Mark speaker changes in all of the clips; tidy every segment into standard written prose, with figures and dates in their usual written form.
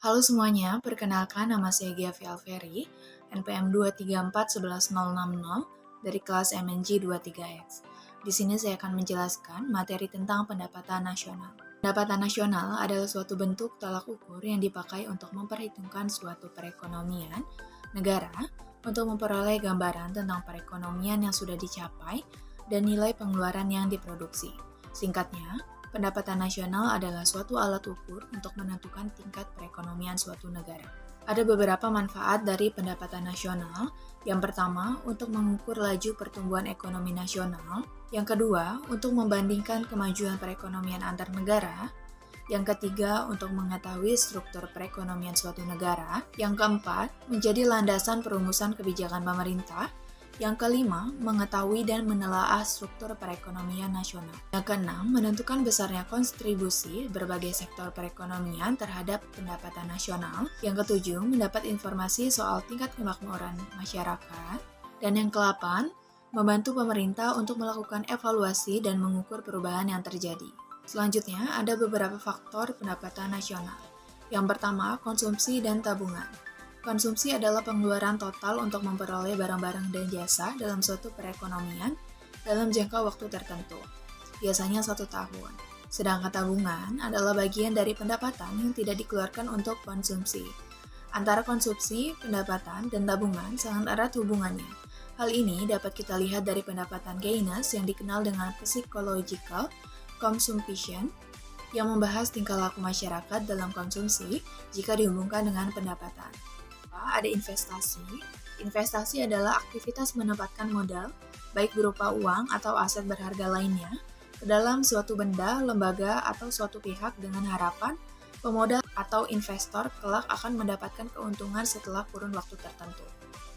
Speaker 1: Halo semuanya, perkenalkan nama saya Giavi Alferi, NPM 2341160 dari kelas MNG 23X. Di sini saya akan menjelaskan materi tentang pendapatan nasional. Pendapatan nasional adalah suatu bentuk tolak ukur yang dipakai untuk memperhitungkan suatu perekonomian negara untuk memperoleh gambaran tentang perekonomian yang sudah dicapai dan nilai pengeluaran yang diproduksi. Singkatnya, pendapatan nasional adalah suatu alat ukur untuk menentukan tingkat perekonomian suatu negara. Ada beberapa manfaat dari pendapatan nasional. Yang pertama, untuk mengukur laju pertumbuhan ekonomi nasional. Yang kedua, untuk membandingkan kemajuan perekonomian antar negara. Yang ketiga, untuk mengetahui struktur perekonomian suatu negara. Yang keempat, menjadi landasan perumusan kebijakan pemerintah. Yang kelima, mengetahui dan menelaah struktur perekonomian nasional. Yang keenam, menentukan besarnya kontribusi berbagai sektor perekonomian terhadap pendapatan nasional. Yang ketujuh, mendapat informasi soal tingkat kemakmuran masyarakat. Dan yang ke-8, membantu pemerintah untuk melakukan evaluasi dan mengukur perubahan yang terjadi. Selanjutnya, ada beberapa faktor pendapatan nasional. Yang pertama, konsumsi dan tabungan. Konsumsi adalah pengeluaran total untuk memperoleh barang-barang dan jasa dalam suatu perekonomian dalam jangka waktu tertentu, biasanya 1 tahun. Sedangkan tabungan adalah bagian dari pendapatan yang tidak dikeluarkan untuk konsumsi. Antara konsumsi, pendapatan, dan tabungan sangat erat hubungannya. Hal ini dapat kita lihat dari pendapatan Keynes yang dikenal dengan psychological consumption, yang membahas tingkah laku masyarakat dalam konsumsi jika dihubungkan dengan pendapatan. Ada investasi. Investasi adalah aktivitas menempatkan modal, baik berupa uang atau aset berharga lainnya, ke dalam suatu benda, lembaga, atau suatu pihak dengan harapan pemodal atau investor kelak akan mendapatkan keuntungan setelah kurun waktu tertentu.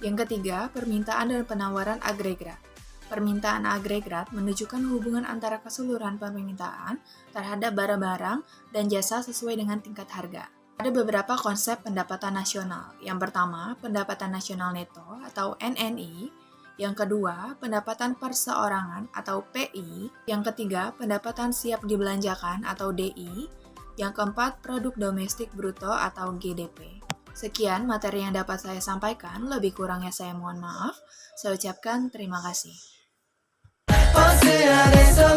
Speaker 1: Yang ketiga, permintaan dan penawaran agregat. Permintaan agregat menunjukkan hubungan antara keseluruhan permintaan terhadap barang-barang dan jasa sesuai dengan tingkat harga. Ada beberapa konsep pendapatan nasional. Yang pertama, pendapatan nasional neto atau NNI. Yang kedua, pendapatan perseorangan atau PI. Yang ketiga, pendapatan siap dibelanjakan atau DI. Yang keempat, produk domestik bruto atau GDP. Sekian materi yang dapat saya sampaikan, lebih kurangnya saya mohon maaf. Saya ucapkan terima kasih.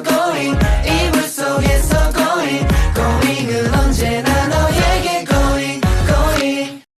Speaker 2: going 이불 속에서 going going은 언제나 너에게